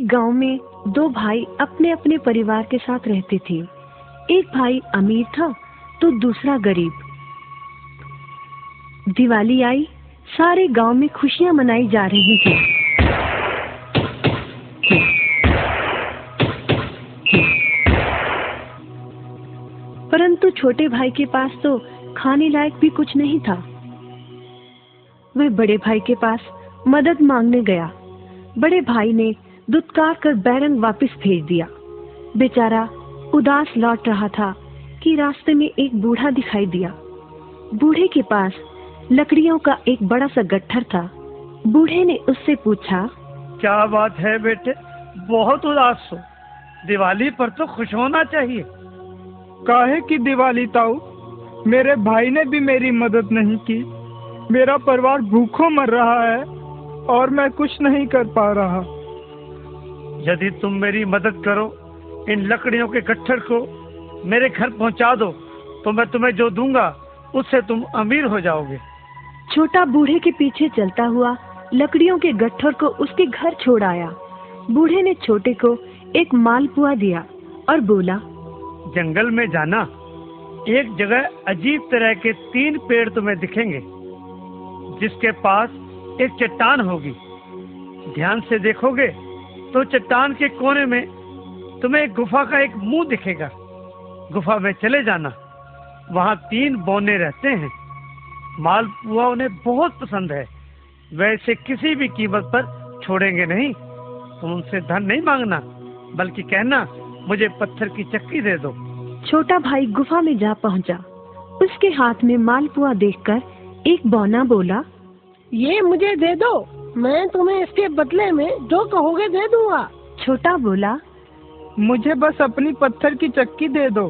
एक गांव में दो भाई अपने अपने परिवार के साथ रहते थे। एक भाई अमीर था तो दूसरा गरीब। दिवाली आई, सारे गांव में खुशियां मनाई जा रही थी। परंतु छोटे भाई के पास तो खाने लायक भी कुछ नहीं था। वह बड़े भाई के पास मदद मांगने गया। बड़े भाई ने दुत्कार कर बैरंग वापस भेज दिया। बेचारा उदास लौट रहा था कि रास्ते में एक बूढ़ा दिखाई दिया। बूढ़े के पास लकड़ियों का एक बड़ा सा गट्ठर था। बूढ़े ने उससे पूछा, क्या बात है बेटे, बहुत उदास हो? दिवाली पर तो खुश होना चाहिए। काहे की दिवाली ताऊ, मेरे भाई ने भी मेरी मदद नहीं की। मेरा परिवार भूखों मर रहा है और मैं कुछ नहीं कर पा रहा। यदि तुम मेरी मदद करो, इन लकड़ियों के गट्ठर को मेरे घर पहुंचा दो, तो मैं तुम्हें जो दूंगा उससे तुम अमीर हो जाओगे। छोटा बूढ़े के पीछे चलता हुआ लकड़ियों के गट्ठर को उसके घर छोड़ आया। बूढ़े ने छोटे को एक मालपुआ दिया और बोला, जंगल में जाना, एक जगह अजीब तरह के 3 पेड़ तुम्हें दिखेंगे, जिसके पास एक चट्टान होगी। ध्यान से देखोगे तो चट्टान के कोने में तुम्हें एक गुफा का एक मुंह दिखेगा। गुफा में चले जाना, वहाँ 3 बौने रहते हैं। मालपुआ उन्हें बहुत पसंद है, वैसे किसी भी कीमत पर छोड़ेंगे नहीं। तुम उनसे धन नहीं मांगना, बल्कि कहना मुझे पत्थर की चक्की दे दो। छोटा भाई गुफा में जा पहुंचा। उसके हाथ में मालपुआ देखकर एक बौना बोला, ये मुझे दे दो, मैं तुम्हें इसके बदले में जो कहोगे दे दूंगा। छोटा बोला, मुझे बस अपनी पत्थर की चक्की दे दो।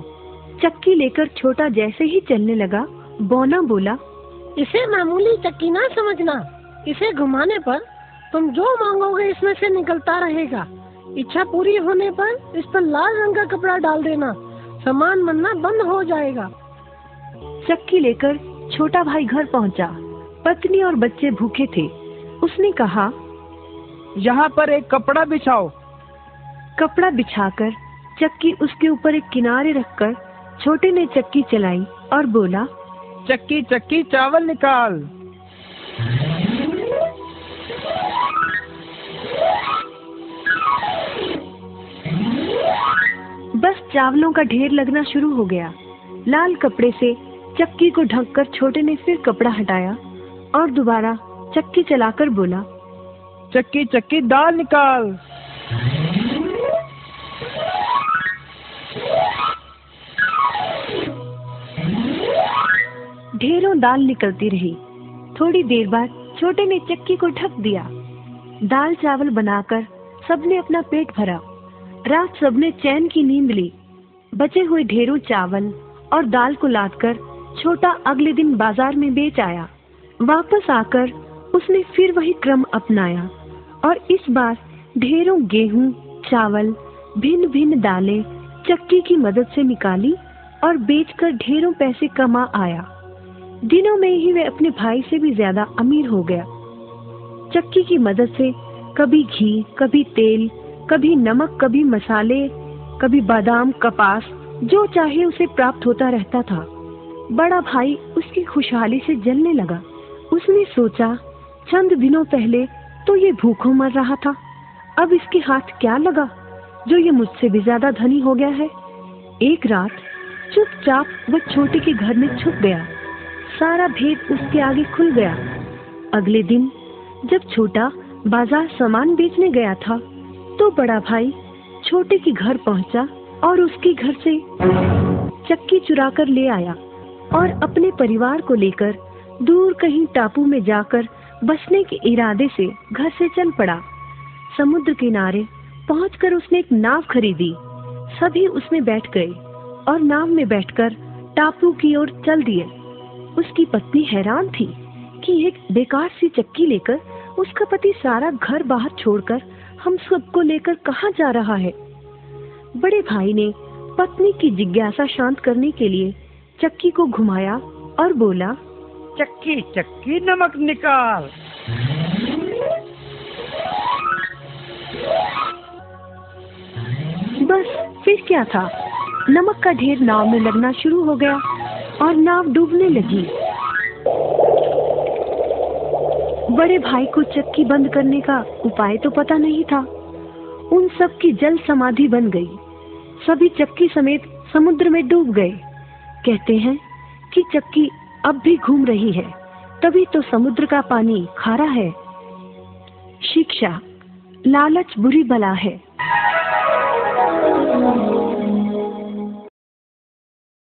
चक्की लेकर छोटा जैसे ही चलने लगा, बौना बोला, इसे मामूली चक्की ना समझना, इसे घुमाने पर तुम जो मांगोगे इसमें से निकलता रहेगा। इच्छा पूरी होने पर इस पर लाल रंग का कपड़ा डाल देना, सामान बनना बंद हो जाएगा। चक्की लेकर छोटा भाई घर पहुंचा। पत्नी और बच्चे भूखे थे। उसने कहा, यहाँ पर एक कपड़ा बिछाओ। कपड़ा बिछाकर चक्की उसके ऊपर एक किनारे रखकर छोटे ने चक्की चलाई और बोला, चक्की चक्की चावल निकाल। बस चावलों का ढेर लगना शुरू हो गया। लाल कपड़े से चक्की को ढककर छोटे ने फिर कपड़ा हटाया और दोबारा चक्की चलाकर बोला, चक्की चक्की दाल निकाल। ढेरों दाल निकलती रही। थोड़ी देर बाद छोटे ने चक्की को ढक दिया। दाल चावल बनाकर सबने अपना पेट भरा। रात सबने चैन की नींद ली। बचे हुए ढेरों चावल और दाल को लादकर छोटा अगले दिन बाजार में बेच आया। वापस आकर उसने फिर वही क्रम अपनाया और इस बार ढेरों गेहूं, चावल, भिन्न भिन्न दालें चक्की की मदद से निकाली और बेचकर ढेरों पैसे कमा आया। दिनों में ही वह अपने भाई से भी ज्यादा अमीर हो गया। चक्की की मदद से कभी घी, कभी तेल, कभी नमक, कभी मसाले, कभी बादाम, कपास, जो चाहे उसे प्राप्त होता रहता था। बड़ा भाई उसकी खुशहाली से जलने लगा। उसने सोचा, चंद दिनों पहले तो ये भूखों मर रहा था, अब इसके हाथ क्या लगा जो ये मुझसे भी ज्यादा धनी हो गया है। एक रात चुपचाप वह छोटे के घर में छुप गया। सारा भेद उसके आगे खुल गया। अगले दिन जब छोटा बाजार सामान बेचने गया था, तो बड़ा भाई छोटे के घर पहुंचा और उसके घर से चक्की चुरा कर ले आया और अपने परिवार को लेकर दूर कहीं टापू में जाकर बसने के इरादे से घर से चल पड़ा। समुद्र किनारे पहुंचकर उसने एक नाव खरीदी। सभी उसमें बैठ गए और नाव में बैठकर टापू की ओर चल दिए। उसकी पत्नी हैरान थी कि एक बेकार सी चक्की लेकर उसका पति सारा घर बाहर छोड़कर हम सबको लेकर कहाँ जा रहा है। बड़े भाई ने पत्नी की जिज्ञासा शांत करने के लिए चक्की को घुमाया और बोला, चक्की चक्की नमक निकाल। बस फिर क्या था, नमक का ढेर नाव में लगना शुरू हो गया और नाव डूबने लगी। बड़े भाई को चक्की बंद करने का उपाय तो पता नहीं था। उन सब की जल समाधि बन गई। सभी चक्की समेत समुद्र में डूब गए। कहते हैं कि चक्की अब भी घूम रही है, तभी तो समुद्र का पानी खारा है। शिक्षा, लालच बुरी बला है।